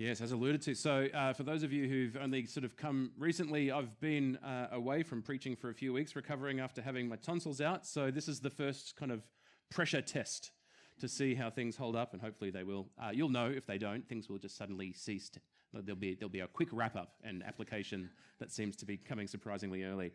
Yes, as alluded to. So for those of you who've only sort of come recently, I've been away from preaching for a few weeks, recovering after having my tonsils out. So this is the first kind of pressure test to see how things hold up, and hopefully they will. You'll know if they don't, things will just suddenly cease. There'll be a quick wrap-up and application that seems to be coming surprisingly early.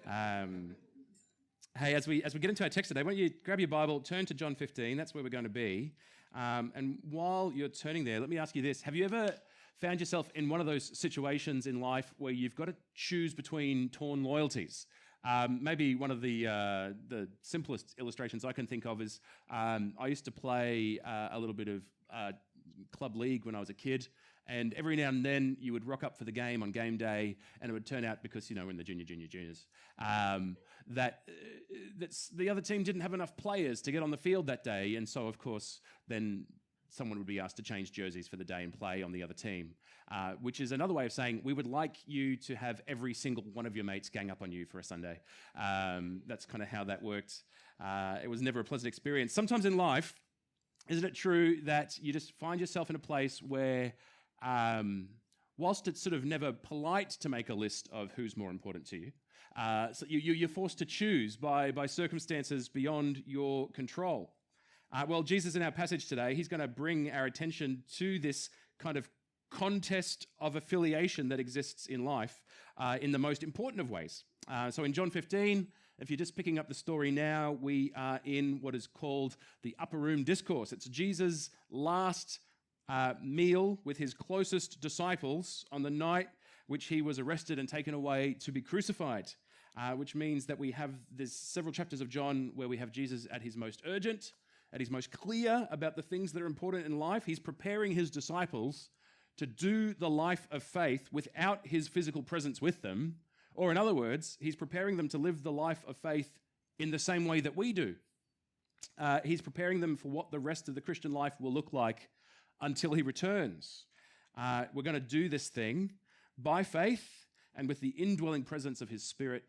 Hey, as we get into our text today, why don't you grab your Bible, turn to John 15. That's where we're going to be. And while you're turning there, let me ask you this. Have you ever found yourself in one of those situations in life where you've got to choose between torn loyalties? Maybe one of the simplest illustrations I can think of is I used to play a little bit of club league when I was a kid, and every now and then you would rock up for the game on game day, and it would turn out, because we're in the juniors, that the other team didn't have enough players to get on the field that day, and so of course then someone would be asked to change jerseys for the day and play on the other team, which is another way of saying we would like you to have every single one of your mates gang up on you for a Sunday. That's kind of how that worked. It was never a pleasant experience. Sometimes in life, isn't it true that you just find yourself in a place where whilst it's sort of never polite to make a list of who's more important to you, so you're forced to choose by circumstances beyond your control. Well, Jesus, in our passage today, he's going to bring our attention to this kind of contest of affiliation that exists in life in the most important of ways. So in John 15, if you're just picking up the story now, we are in what is called the upper room discourse. It's Jesus' last meal with his closest disciples on the night which he was arrested and taken away to be crucified, which means that we have there's several chapters of John where we have Jesus at his most urgent, at his most clear about the things that are important in life. He's preparing his disciples to do the life of faith without his physical presence with them, or in other words, he's preparing them to live the life of faith in the same way that we do. He's preparing them for what the rest of the Christian life will look like until he returns. We're going to do this thing by faith and with the indwelling presence of his Spirit,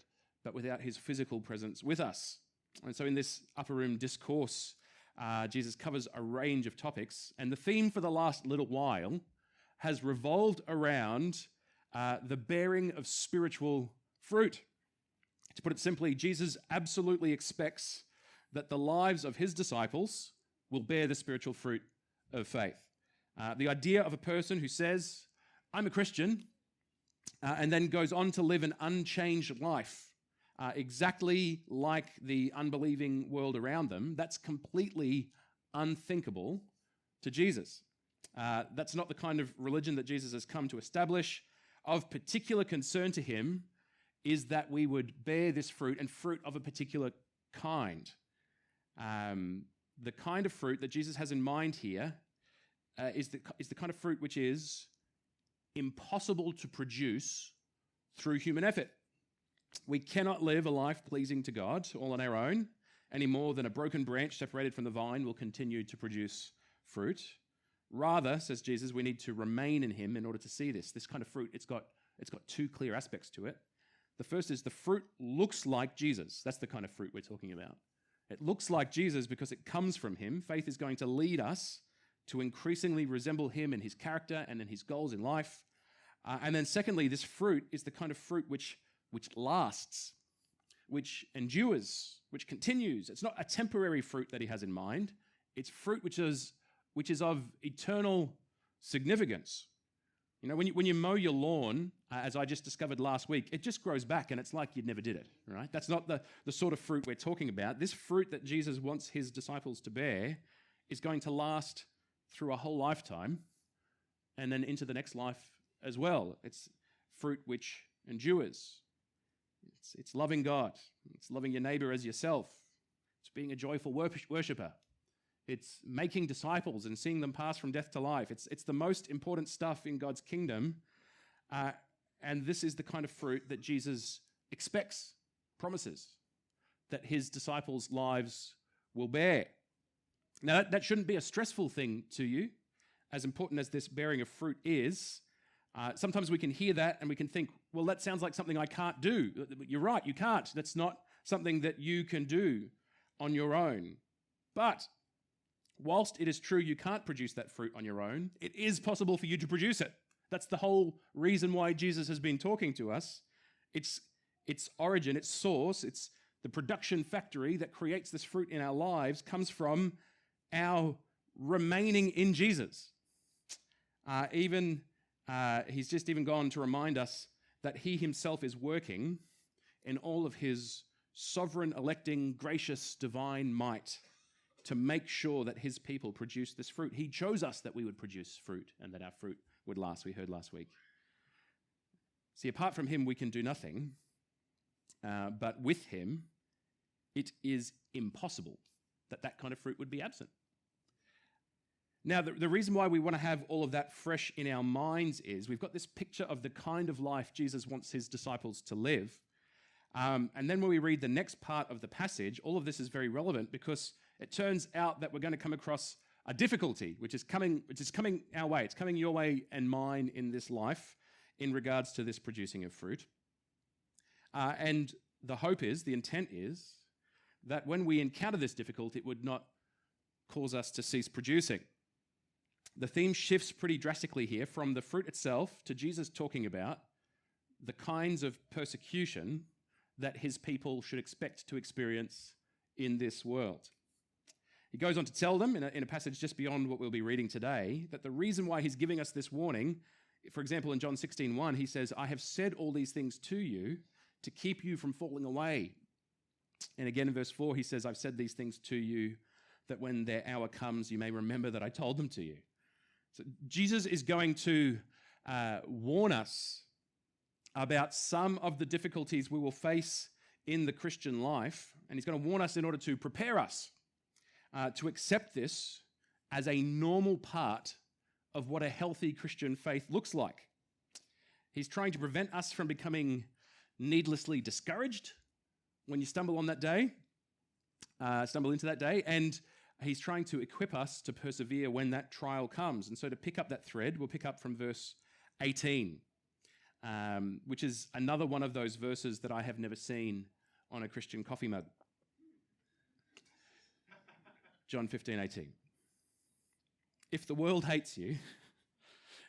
but without his physical presence with us. And so in this upper room discourse, Jesus covers a range of topics, and the theme for the last little while has revolved around the bearing of spiritual fruit. To put it simply, Jesus absolutely expects that the lives of his disciples will bear the spiritual fruit of faith. The idea of a person who says, I'm a Christian, and then goes on to live an unchanged life, exactly like the unbelieving world around them, that's completely unthinkable to Jesus. That's not the kind of religion that Jesus has come to establish. Of particular concern to him is that we would bear this fruit, and fruit of a particular kind. The kind of fruit that Jesus has in mind here is the kind of fruit which is impossible to produce through human effort. We cannot live a life pleasing to God all on our own, any more than a broken branch separated from the vine will continue to produce fruit. Rather, says Jesus, we need to remain in him in order to see this. This kind of fruit, it's got two clear aspects to it. The first is the fruit looks like Jesus. That's the kind of fruit we're talking about. It looks like Jesus because it comes from him. Faith is going to lead us to increasingly resemble him in his character and in his goals in life. And then secondly, this fruit is the kind of fruit which lasts, which endures, which continues. It's not a temporary fruit that he has in mind. It's fruit which is of eternal significance. When you mow your lawn, as I just discovered last week, it just grows back and it's like you never did it, right? That's not the sort of fruit we're talking about. This fruit that Jesus wants his disciples to bear is going to last through a whole lifetime and then into the next life as well. It's fruit which endures. It's loving God. It's loving your neighbour as yourself. It's being a joyful worshipper. It's making disciples and seeing them pass from death to life. It's the most important stuff in God's kingdom. And this is the kind of fruit that Jesus expects, promises, that his disciples' lives will bear. Now, that shouldn't be a stressful thing to you, as important as this bearing of fruit is. Sometimes we can hear that and we can think, well, that sounds like something I can't do. You're right, you can't. That's not something that you can do on your own. But Whilst it is true you can't produce that fruit on your own, it is possible for you to produce it. That's the whole reason why Jesus has been talking to us. Its origin, its source, it's the production factory that creates this fruit in our lives comes from our remaining in Jesus. He's just even gone to remind us that he himself is working in all of his sovereign, electing, gracious, divine might to make sure that his people produce this fruit. He chose us that we would produce fruit and that our fruit would last, we heard last week. See, apart from him, we can do nothing, but with him, it is impossible that that kind of fruit would be absent. Now, the reason why we want to have all of that fresh in our minds is we've got this picture of the kind of life Jesus wants his disciples to live. And then when we read the next part of the passage, all of this is very relevant because it turns out that we're going to come across a difficulty which is coming our way. It's coming your way and mine in this life in regards to this producing of fruit. And the hope is, the intent is, that when we encounter this difficulty, it would not cause us to cease producing. The theme shifts pretty drastically here from the fruit itself to Jesus talking about the kinds of persecution that his people should expect to experience in this world. He goes on to tell them in a passage just beyond what we'll be reading today that the reason why he's giving us this warning, for example, in John 16:1, he says, I have said all these things to you to keep you from falling away. And again in verse 4, he says, I've said these things to you that when their hour comes, you may remember that I told them to you. So Jesus is going to warn us about some of the difficulties we will face in the Christian life, and he's going to warn us in order to prepare us to accept this as a normal part of what a healthy Christian faith looks like. He's trying to prevent us from becoming needlessly discouraged when you stumble into that day, and he's trying to equip us to persevere when that trial comes. And so to pick up that thread, we'll pick up from verse 18, which is another one of those verses that I have never seen on a Christian coffee mug. John 15:18. If the world hates you,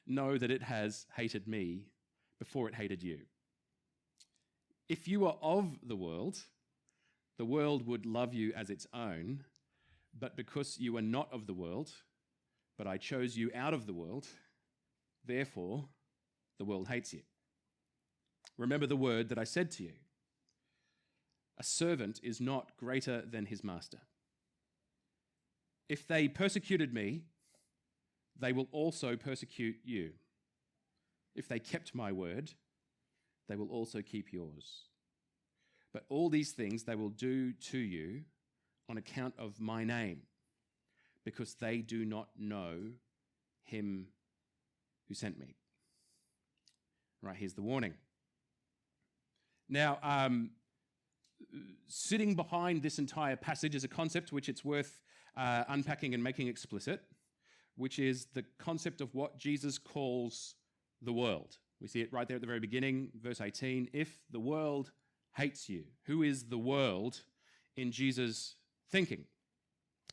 know that it has hated me before it hated you. If you were of the world would love you as its own, but because you are not of the world, but I chose you out of the world, therefore the world hates you. Remember the word that I said to you. A servant is not greater than his master. If they persecuted me, they will also persecute you. If they kept my word, they will also keep yours. But all these things they will do to you on account of my name, because they do not know him who sent me. Right, here's the warning. Now, sitting behind this entire passage is a concept which it's worth unpacking and making explicit, which is the concept of what Jesus calls the world. We see it right there at the very beginning, verse 18. If the world hates you, who is the world in Jesus' thinking?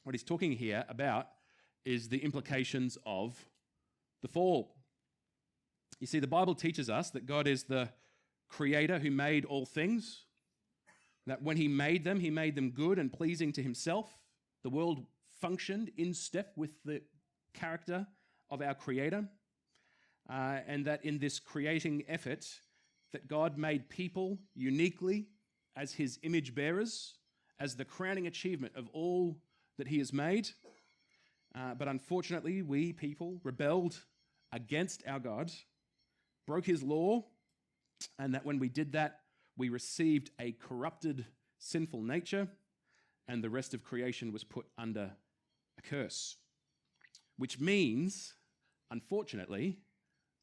What he's talking here about is the implications of the fall. You see, the Bible teaches us that God is the creator who made all things, that when he made them good and pleasing to himself. The world functioned in step with the character of our creator, and that in this creating effort, that God made people uniquely as his image bearers, as the crowning achievement of all that he has made. But unfortunately, we people rebelled against our God, broke his law, and that when we did that, we received a corrupted, sinful nature, and the rest of creation was put under a curse. Which means, unfortunately,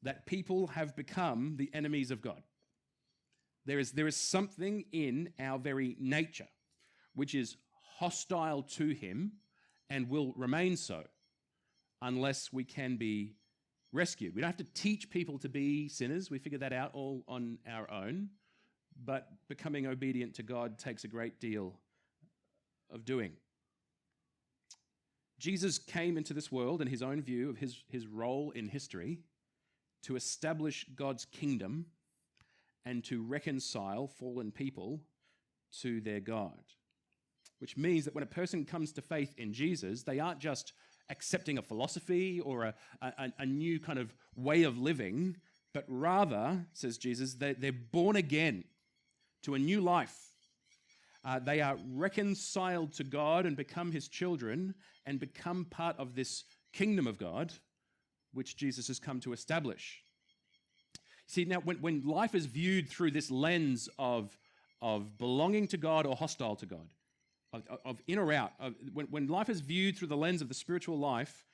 that people have become the enemies of God. There is something in our very nature which is hostile to him and will remain so unless we can be rescued. We don't have to teach people to be sinners. We figure that out all on our own. But becoming obedient to God takes a great deal of doing. Jesus came into this world in his own view of his role in history to establish God's kingdom and to reconcile fallen people to their God. Which means that when a person comes to faith in Jesus, they aren't just accepting a philosophy or a new kind of way of living, but rather, says Jesus, they're born again to a new life. They are reconciled to God and become his children and become part of this kingdom of God, which Jesus has come to establish. See, now, when life is viewed through this lens of belonging to God or hostile to God, of in or out, when life is viewed through the lens of the spiritual life,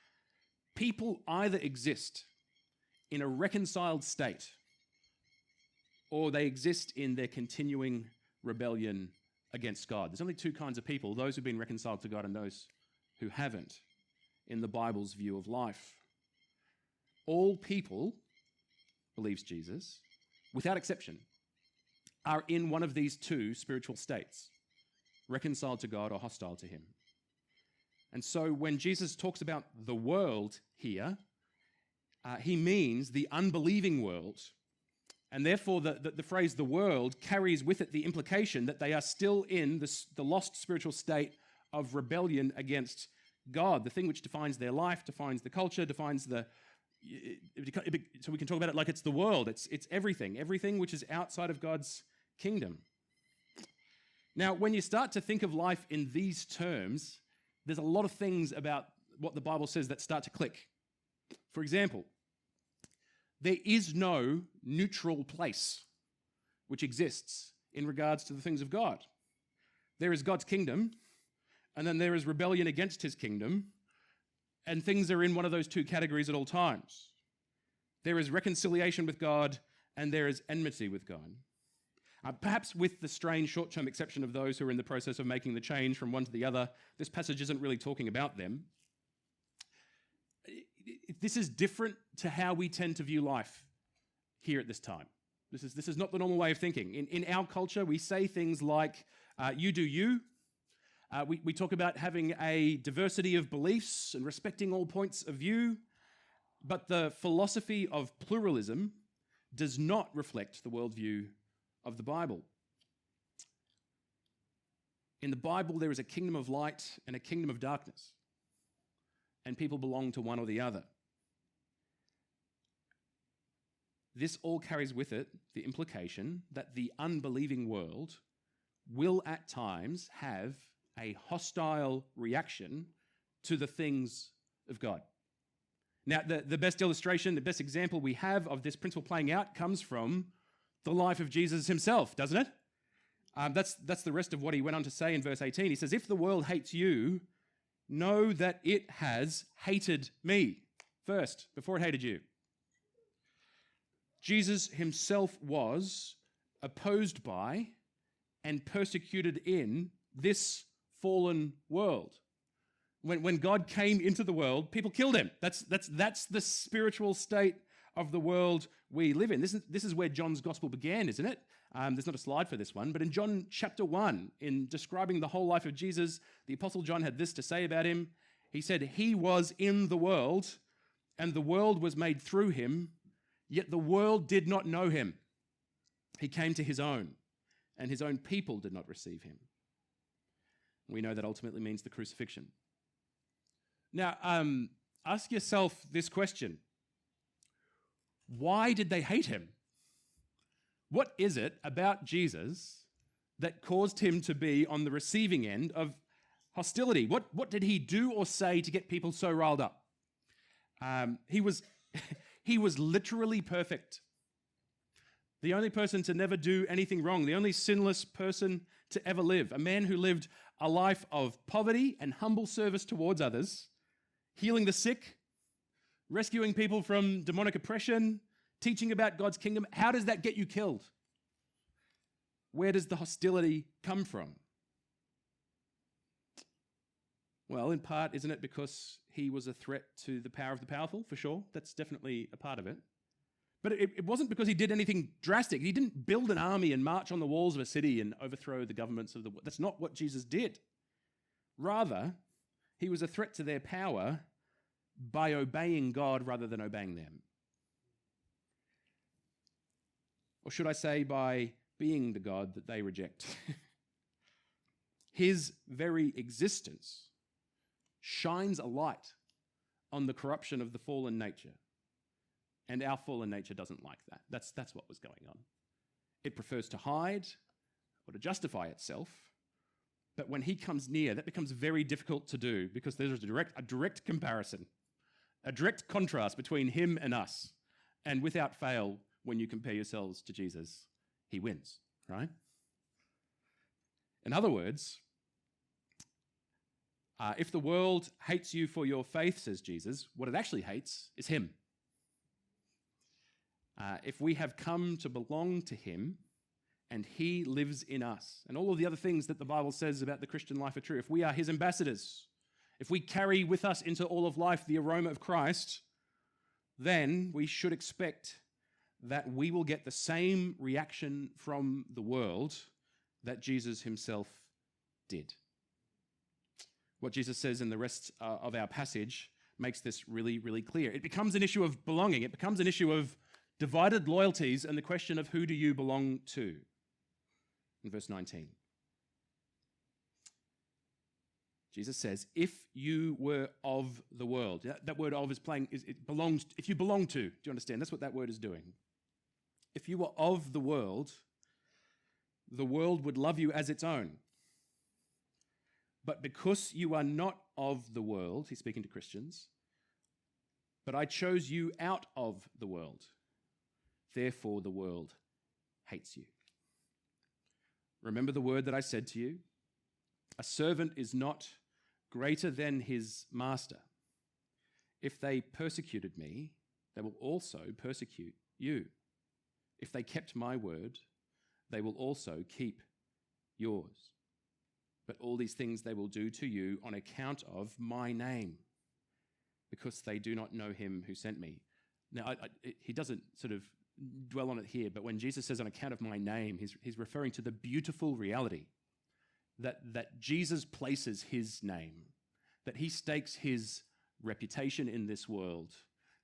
people either exist in a reconciled state or they exist in their continuing rebellion against God. There's only two kinds of people, those who've been reconciled to God and those who haven't, in the Bible's view of life. All people, believes Jesus, without exception, are in one of these two spiritual states, reconciled to God or hostile to him. And so when Jesus talks about the world here, he means the unbelieving world. And therefore, the phrase the world carries with it the implication that they are still in the lost spiritual state of rebellion against God, the thing which defines their life, defines the culture, defines so we can talk about it like it's the world. It's everything which is outside of God's kingdom. Now, when you start to think of life in these terms, there's a lot of things about what the Bible says that start to click. For example, there is no neutral place which exists in regards to the things of God. There is God's kingdom, and then there is rebellion against his kingdom, and things are in one of those two categories at all times. There is reconciliation with God, and there is enmity with God. Perhaps with the strange short-term exception of those who are in the process of making the change from one to the other, this passage isn't really talking about them. This is different to how we tend to view life here at this time. This is not the normal way of thinking. In our culture, we say things like, you do you. We talk about having a diversity of beliefs and respecting all points of view, but the philosophy of pluralism does not reflect the worldview of the Bible. In the Bible, there is a kingdom of light and a kingdom of darkness, and people belong to one or the other. This all carries with it the implication that the unbelieving world will at times have a hostile reaction to the things of God. Now, the best illustration, the best example we have of this principle playing out comes from the life of Jesus himself, doesn't it? That's the rest of what he went on to say in verse 18. He says, if the world hates you, know that it has hated me first, before it hated you. Jesus himself was opposed by and persecuted in this fallen world. When God came into the world, people killed him. That's the spiritual state of the world we live in. This is where John's gospel began, isn't it? There's not a slide for this one, but in John chapter 1, in describing the whole life of Jesus, the Apostle John had this to say about him. He said, he was in the world, and the world was made through him, yet the world did not know him. He came to his own, and his own people did not receive him. We know that ultimately means the crucifixion. Now, ask yourself this question. Why did they hate him? What is it about Jesus that caused him to be on the receiving end of hostility? What did he do or say to get people so riled up? He was literally perfect. The only person to never do anything wrong, the only sinless person to ever live, a man who lived a life of poverty and humble service towards others, healing the sick, rescuing people from demonic oppression, teaching about God's kingdom. How does that get you killed? Where does the hostility come from? Well, in part, isn't it because he was a threat to the power of the powerful? For sure, that's definitely a part of it. But it wasn't because he did anything drastic. He didn't build an army and march on the walls of a city and overthrow the governments of the world. That's not what Jesus did. Rather, He was a threat to their power by obeying God rather than obeying them. Or should I say, by being the God that they reject. His very existence shines a light on the corruption of the fallen nature. And our fallen nature doesn't like that. That's what was going on. It prefers to hide or to justify itself. But when he comes near, that becomes very difficult to do because there's a direct comparison, a direct contrast between him and us. And without fail, when you compare yourselves to Jesus, he wins, right? In other words, if the world hates you for your faith, says Jesus, what it actually hates is him. If we have come to belong to him and he lives in us, and all of the other things that the Bible says about the Christian life are true, if we are his ambassadors, if we carry with us into all of life the aroma of Christ, then we should expect that we will get the same reaction from the world that Jesus himself did. What Jesus says in the rest of our passage makes this really, really clear. It becomes an issue of belonging. It becomes an issue of divided loyalties and the question of who do you belong to? In verse 19. Jesus says, if you were of the world. That word of it belongs, if you belong to. Do you understand? That's what that word is doing. If you were of the world would love you as its own. But because you are not of the world, he's speaking to Christians, but I chose you out of the world. Therefore, the world hates you. Remember the word that I said to you? A servant is not greater than his master. If they persecuted me, they will also persecute you. If they kept my word, they will also keep yours. But all these things they will do to you on account of my name, because they do not know him who sent me. Now, he doesn't sort of dwell on it here, but when Jesus says on account of my name, he's referring to the beautiful reality that Jesus places his name, that he stakes his reputation in this world,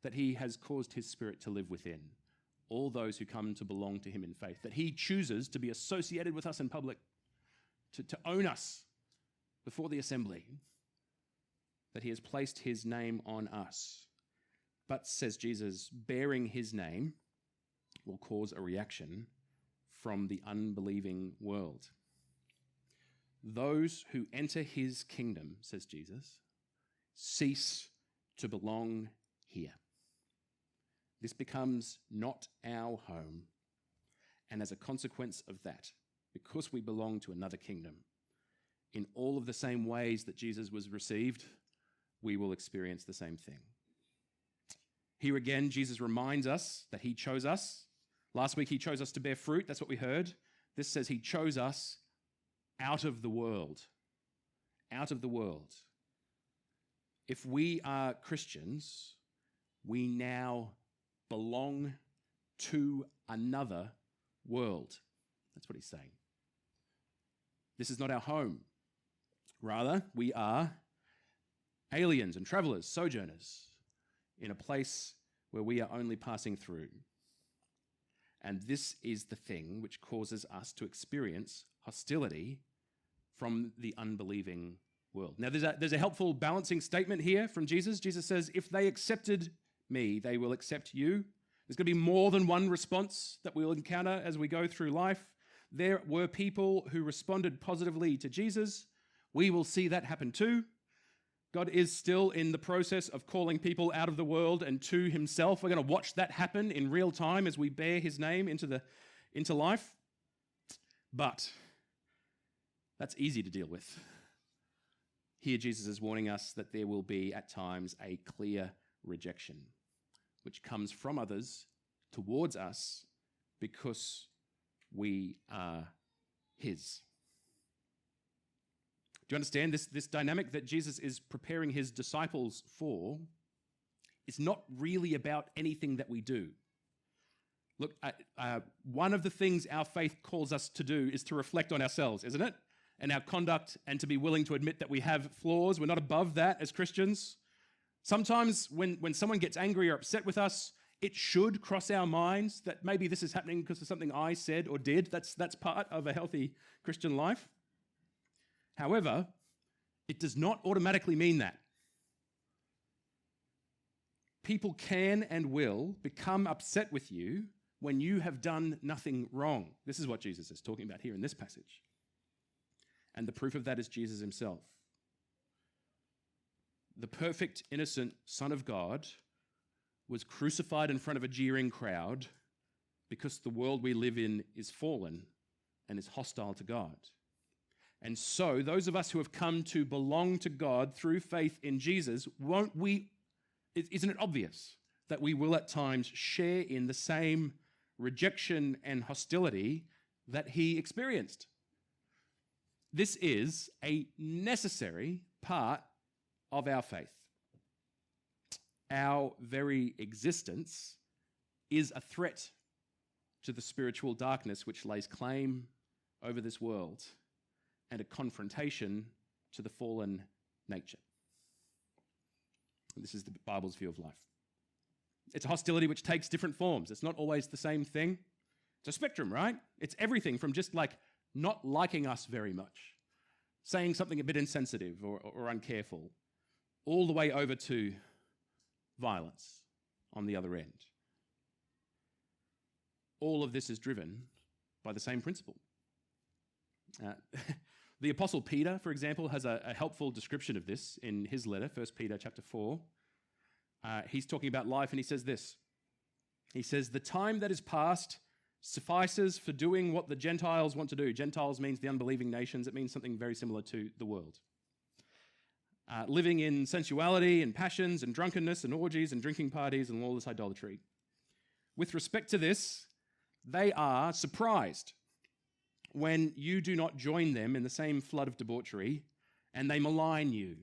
that he has caused his spirit to live within all those who come to belong to him in faith, that he chooses to be associated with us in public, to own us before the assembly, that he has placed his name on us. But, says Jesus, bearing his name will cause a reaction from the unbelieving world. Those who enter his kingdom, says Jesus, cease to belong here. This becomes not our home. And as a consequence of that, because we belong to another kingdom, in all of the same ways that Jesus was received, we will experience the same thing. Here again, Jesus reminds us that he chose us. Last week, he chose us to bear fruit. That's what we heard. This says he chose us out of the world. Out of the world. If we are Christians, we now belong to another world. That's what he's saying. This is not our home. Rather, we are aliens and travelers, sojourners, in a place where we are only passing through. And this is the thing which causes us to experience hostility from the unbelieving world. Now, there's a helpful balancing statement here from Jesus. Jesus says, if they accepted me, they will accept you. There's going to be more than one response that we'll encounter as we go through life. There were people who responded positively to Jesus. We will see that happen too. God is still in the process of calling people out of the world and to himself. We're going to watch that happen in real time as we bear his name into life. But that's easy to deal with. Here Jesus is warning us that there will be at times a clear rejection, which comes from others towards us because we are his. Do you understand this dynamic that Jesus is preparing his disciples for is not really about anything that we do. Look, one of the things our faith calls us to do is to reflect on ourselves, isn't it? and our conduct and to be willing to admit that we have flaws. We're not above that as Christians. Sometimes when someone gets angry or upset with us, it should cross our minds that maybe this is happening because of something I said or did. That's part of a healthy Christian life. However, it does not automatically mean that. People can and will become upset with you when you have done nothing wrong. This is what Jesus is talking about here in this passage. And the proof of that is Jesus himself. The perfect, innocent Son of God was crucified in front of a jeering crowd because the world we live in is fallen and is hostile to God. And so those of us who have come to belong to God through faith in Jesus, isn't it obvious that we will at times share in the same rejection and hostility that he experienced? This is a necessary part of our faith. Our very existence is a threat to the spiritual darkness which lays claim over this world and a confrontation to the fallen nature. This is the Bible's view of life. It's a hostility which takes different forms. It's not always the same thing. It's a spectrum, right? It's everything from just like not liking us very much, saying something a bit insensitive or uncareful, all the way over to violence on the other end. All of this is driven by the same principle. The Apostle Peter, for example, has a helpful description of this in his letter, 1 Peter chapter 4. He's talking about life and he says this. He says, "The time that is past suffices for doing what the Gentiles want to do." Gentiles means the unbelieving nations. It means something very similar to the world. Living in sensuality and passions and drunkenness and orgies and drinking parties and lawless idolatry. With respect to this, they are surprised when you do not join them in the same flood of debauchery and they malign you.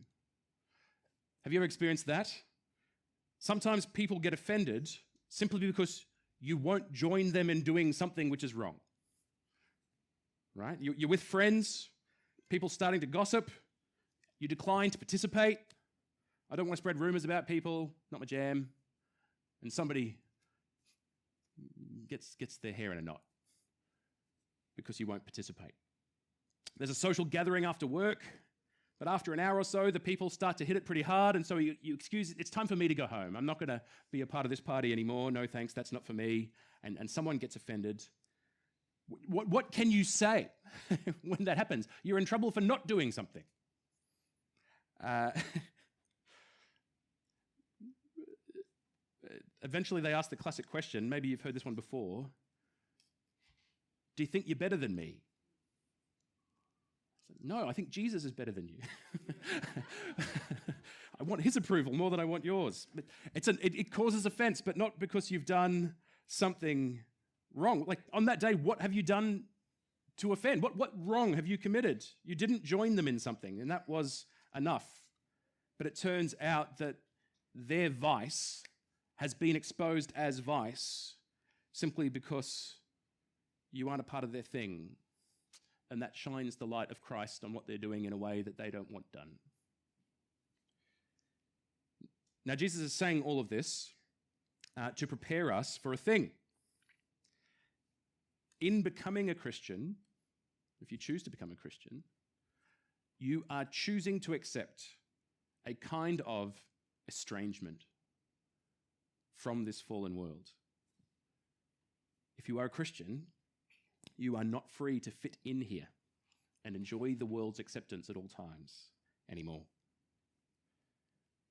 Have you ever experienced that? Sometimes people get offended simply because you won't join them in doing something which is wrong. Right? You're with friends, people starting to gossip, you decline to participate. I don't want to spread rumors about people, not my jam. And somebody gets their hair in a knot because you won't participate. There's a social gathering after work, but after an hour or so, the people start to hit it pretty hard, and so you excuse, it's time for me to go home. I'm not going to be a part of this party anymore. No thanks, that's not for me. And someone gets offended. What can you say when that happens? You're in trouble for not doing something. Eventually they ask the classic question, maybe you've heard this one before, do you think you're better than me? No, I think Jesus is better than you. I want his approval more than I want yours. But it causes offense, but not because you've done something wrong. Like on that day, what have you done to offend? What wrong have you committed? You didn't join them in something, and that was enough. But it turns out that their vice has been exposed as vice simply because you aren't a part of their thing. And that shines the light of Christ on what they're doing in a way that they don't want done. Now, Jesus is saying all of this to prepare us for a thing. In becoming a Christian, if you choose to become a Christian, you are choosing to accept a kind of estrangement from this fallen world. If you are a Christian, you are not free to fit in here and enjoy the world's acceptance at all times anymore.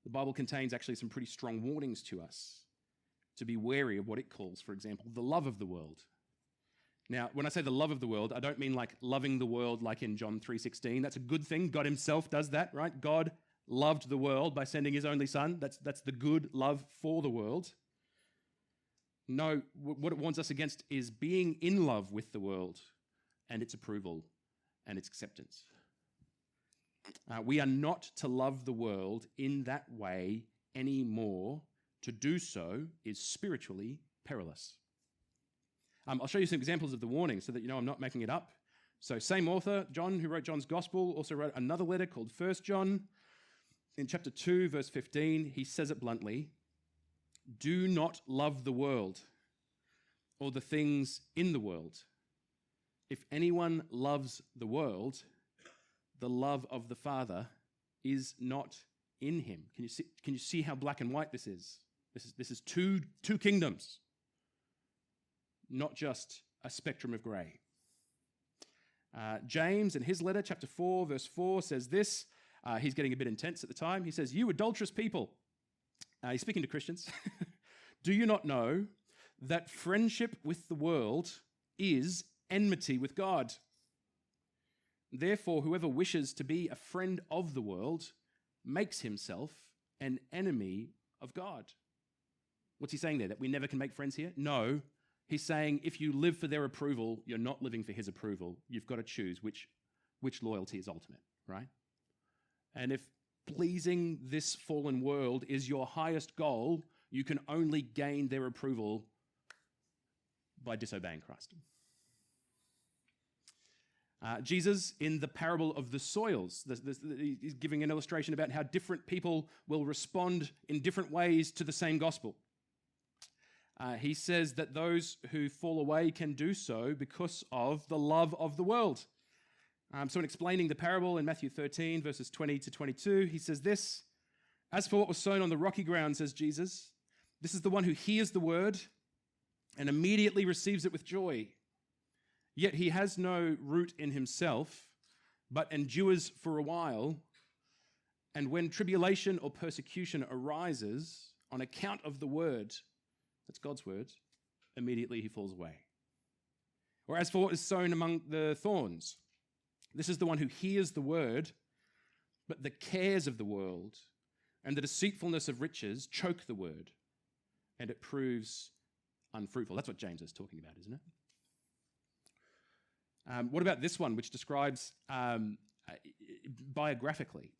The Bible contains actually some pretty strong warnings to us to be wary of what it calls, for example, the love of the world. Now, when I say the love of the world, I don't mean like loving the world like in John 3:16. That's a good thing. God himself does that, right? God loved the world by sending his only son. That's the good love for the world. No, what it warns us against is being in love with the world and its approval and its acceptance. We are not to love the world in that way anymore. To do so is spiritually perilous. I'll show you some examples of the warning so that you know I'm not making it up. So same author, John, who wrote John's Gospel, also wrote another letter called 1 John. In chapter 2, verse 15, he says it bluntly, "Do not love the world or the things in the world. If anyone loves the world, the love of the Father is not in him." Can you see how black and white this is? This is two kingdoms, not just a spectrum of grey. James, in his letter, chapter 4, verse 4, says this. He's getting a bit intense at the time. He says, "You adulterous people," he's speaking to Christians, "do you not know that friendship with the world is enmity with God? Therefore, whoever wishes to be a friend of the world makes himself an enemy of God." What's he saying there? That we never can make friends here? No. He's saying if you live for their approval, you're not living for his approval. You've got to choose which loyalty is ultimate, right? And if pleasing this fallen world is your highest goal, you can only gain their approval by disobeying Christ. Jesus, in the parable of the soils, he's giving an illustration about how different people will respond in different ways to the same gospel. He says that those who fall away can do so because of the love of the world. So in explaining the parable in Matthew 13, verses 20 to 22, he says this, "As for what was sown on the rocky ground," says Jesus, "this is the one who hears the word and immediately receives it with joy. Yet he has no root in himself, but endures for a while. And when tribulation or persecution arises on account of the word," that's God's word, "immediately he falls away. Or as for what is sown among the thorns, this is the one who hears the word, but the cares of the world and the deceitfulness of riches choke the word, and it proves unfruitful." That's what James is talking about, isn't it? What about this one, which describes biographically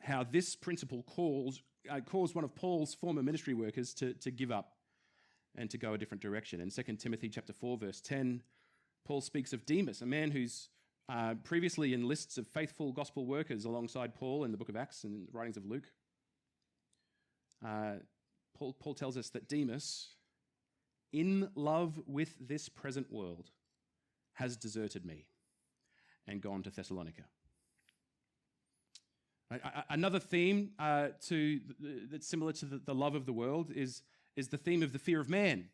how this principle caused one of Paul's former ministry workers to give up and to go a different direction. In 2 Timothy chapter 4, verse 10, Paul speaks of Demas, a man who's previously in lists of faithful gospel workers alongside Paul in the book of Acts and the writings of Luke. Paul tells us that Demas, in love with this present world, has deserted me and gone to Thessalonica. Another theme that's similar to the love of the world is the theme of the fear of man.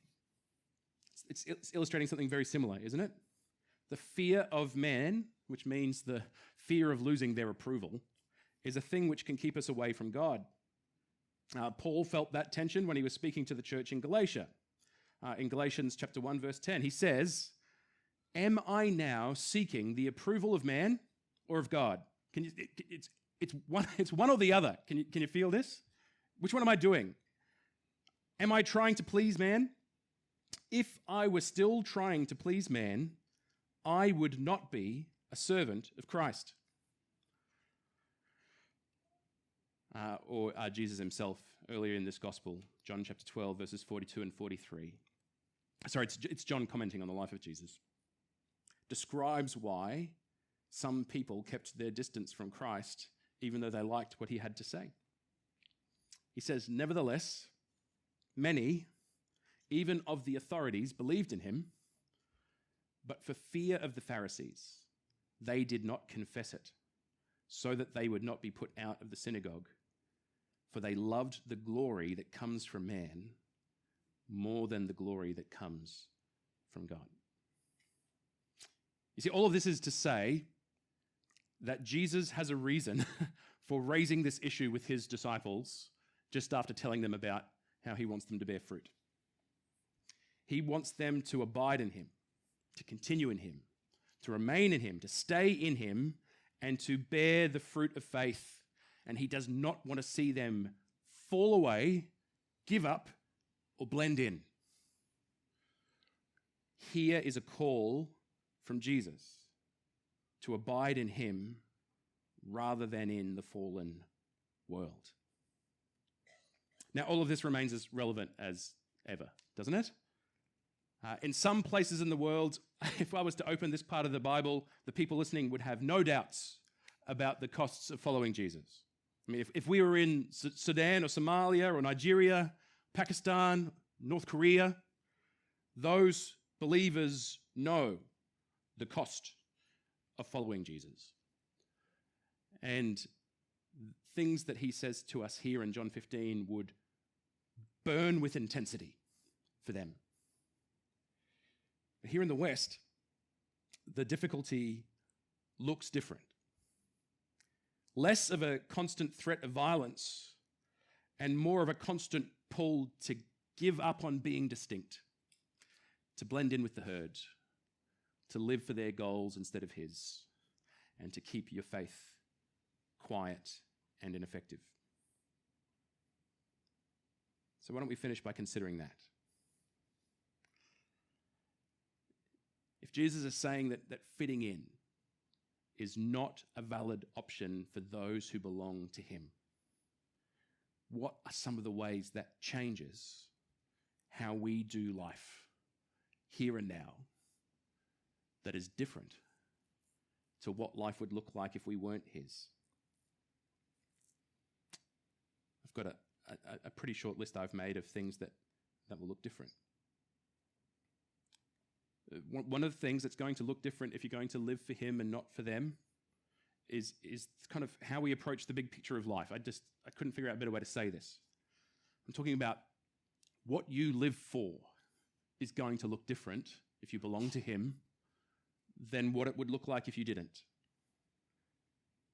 It's illustrating something very similar, isn't it? The fear of man, which means the fear of losing their approval, is a thing which can keep us away from God. Paul felt that tension when he was speaking to the church in Galatia. In Galatians chapter 1, verse 10, he says, "Am I now seeking the approval of man or of God?" It's one or the other. Can you feel this? Which one am I doing? Am I trying to please man? If I were still trying to please man, I would not be a servant of Christ. Or Jesus himself, earlier in this gospel, John chapter 12, verses 42 and 43. Sorry, it's John commenting on the life of Jesus. Describes why some people kept their distance from Christ even though they liked what he had to say. He says, "Nevertheless, many, even of the authorities, believed in him, but for fear of the Pharisees, they did not confess it, so that they would not be put out of the synagogue, for they loved the glory that comes from man more than the glory that comes from God." You see, all of this is to say that Jesus has a reason for raising this issue with his disciples just after telling them about how he wants them to bear fruit. He wants them to abide in him, to continue in him, to remain in him, to stay in him, and to bear the fruit of faith. And he does not want to see them fall away, give up, or blend in. Here is a call from Jesus to abide in him rather than in the fallen world. Now, all of this remains as relevant as ever, doesn't it? In some places in the world, if I was to open this part of the Bible, the people listening would have no doubts about the costs of following Jesus. I mean, if we were in Sudan or Somalia or Nigeria, Pakistan, North Korea, those believers know the cost of following Jesus. And things that he says to us here in John 15 would burn with intensity for them. But here in the West, the difficulty looks different. Less of a constant threat of violence and more of a constant pull to give up on being distinct, to blend in with the herd, to live for their goals instead of his, and to keep your faith quiet and ineffective. So why don't we finish by considering that? If Jesus is saying that fitting in is not a valid option for those who belong to him, what are some of the ways that changes how we do life here and now that is different to what life would look like if we weren't his? I've got a pretty short list I've made of things that will look different. One of the things that's going to look different if you're going to live for him and not for them is kind of how we approach the big picture of life. I couldn't figure out a better way to say this. I'm talking about what you live for is going to look different if you belong to him than what it would look like if you didn't.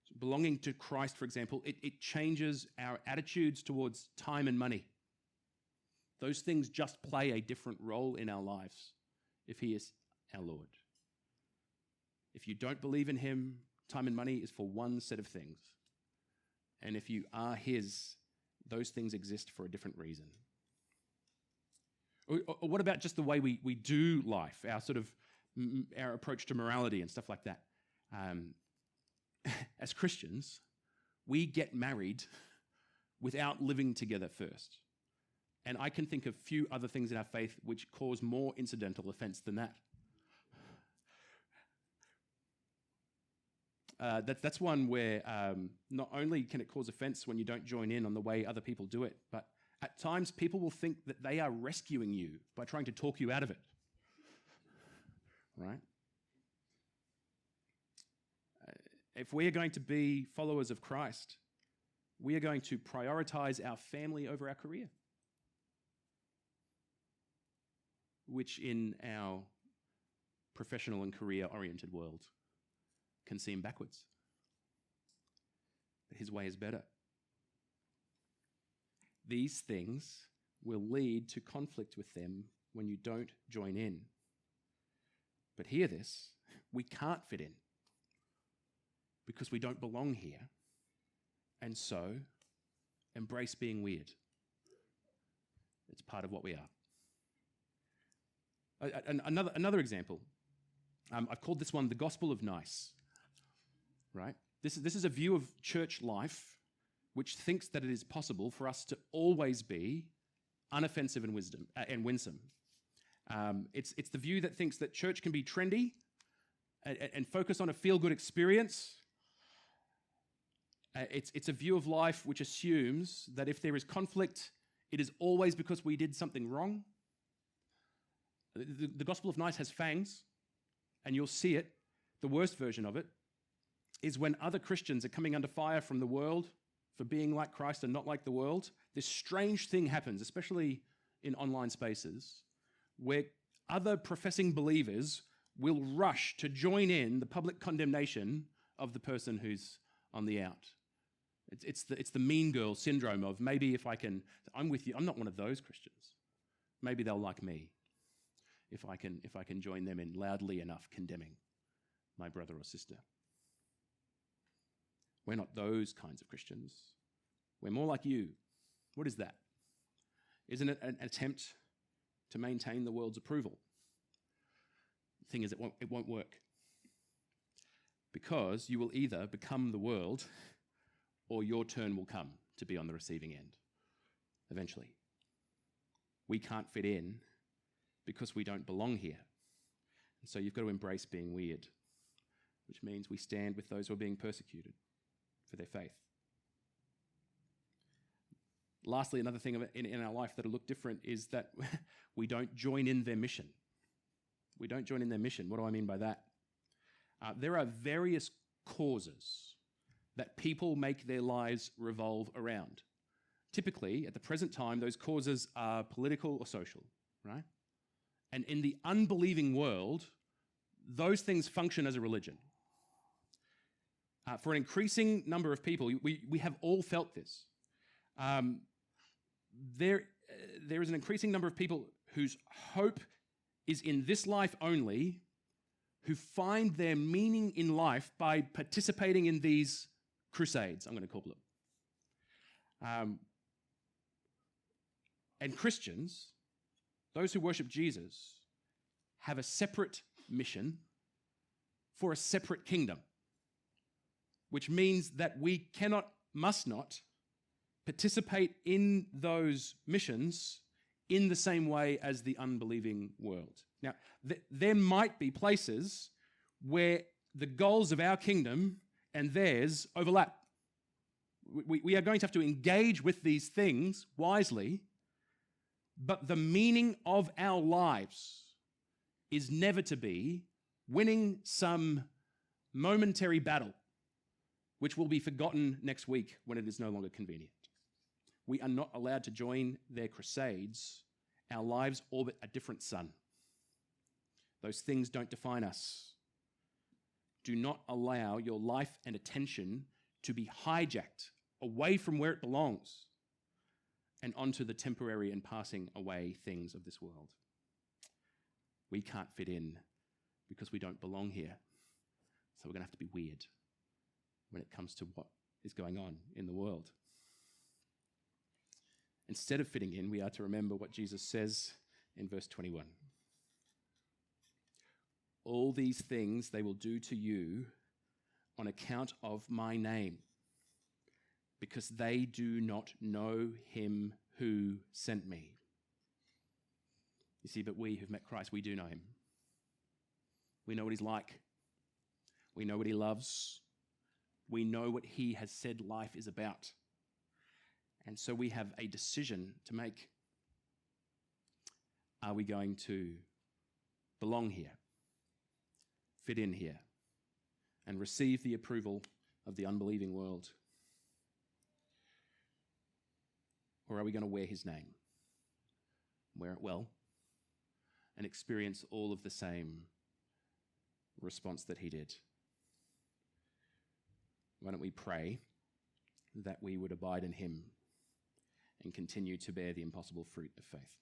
So belonging to Christ, for example, it changes our attitudes towards time and money. Those things just play a different role in our lives if he is our Lord. If you don't believe in him, time and money is for one set of things. And if you are his, those things exist for a different reason. Or what about just the way we do life, our approach to morality and stuff like that? As Christians, we get married without living together first. And I can think of few other things in our faith which cause more incidental offense than that. That's one where not only can it cause offense when you don't join in on the way other people do it, but at times people will think that they are rescuing you by trying to talk you out of it. Right? If we are going to be followers of Christ, we are going to prioritize our family over our career, which in our professional and career-oriented world can seem backwards. But his way is better. These things will lead to conflict with them when you don't join in. But hear this, we can't fit in because we don't belong here, and so embrace being weird. It's part of what we are. Another example, I've called this one the gospel of nice, right? This is a view of church life which thinks that it is possible for us to always be unoffensive and winsome. It's the view that thinks that church can be trendy and focus on a feel-good experience. It's a view of life which assumes that if there is conflict, it is always because we did something wrong. The gospel of nice has fangs, and you'll see it. The worst version of it is when other Christians are coming under fire from the world for being like Christ and not like the world. This strange thing happens, especially in online spaces, where other professing believers will rush to join in the public condemnation of the person who's on the out. It's the mean girl syndrome of maybe if I can, I'm with you, I'm not one of those Christians. Maybe they'll like me if I can join them in loudly enough condemning my brother or sister. We're not those kinds of Christians. We're more like you. What is that? Isn't it an attempt to maintain the world's approval? The thing is, it won't work. Because you will either become the world or your turn will come to be on the receiving end eventually. We can't fit in because we don't belong here. And so you've got to embrace being weird, which means we stand with those who are being persecuted for their faith. Lastly, another thing in our life that'll look different is that we don't join in their mission. We don't join in their mission. What do I mean by that? There are various causes that people make their lives revolve around. Typically, at the present time, those causes are political or social, right? And in the unbelieving world, those things function as a religion. For an increasing number of people, we have all felt this. There is an increasing number of people whose hope is in this life only, who find their meaning in life by participating in these crusades, I'm going to call them. And Christians, those who worship Jesus, have a separate mission for a separate kingdom, which means that we must not participate in those missions in the same way as the unbelieving world. Now, there might be places where the goals of our kingdom and theirs overlap. We are going to have to engage with these things wisely, but the meaning of our lives is never to be winning some momentary battle, which will be forgotten next week when it is no longer convenient. We are not allowed to join their crusades. Our lives orbit a different sun. Those things don't define us. Do not allow your life and attention to be hijacked away from where it belongs and onto the temporary and passing away things of this world. We can't fit in because we don't belong here. So we're going to have to be weird when it comes to what is going on in the world. Instead of fitting in, we are to remember what Jesus says in verse 21. All these things they will do to you on account of my name, because they do not know him who sent me. You see, but we who've met Christ, we do know him. We know what he's like. We know what he loves. We know what he has said life is about. And so we have a decision to make. Are we going to belong here, fit in here, and receive the approval of the unbelieving world? Or are we going to wear his name, wear it well, and experience all of the same response that he did? Why don't we pray that we would abide in him and continue to bear the impossible fruit of faith?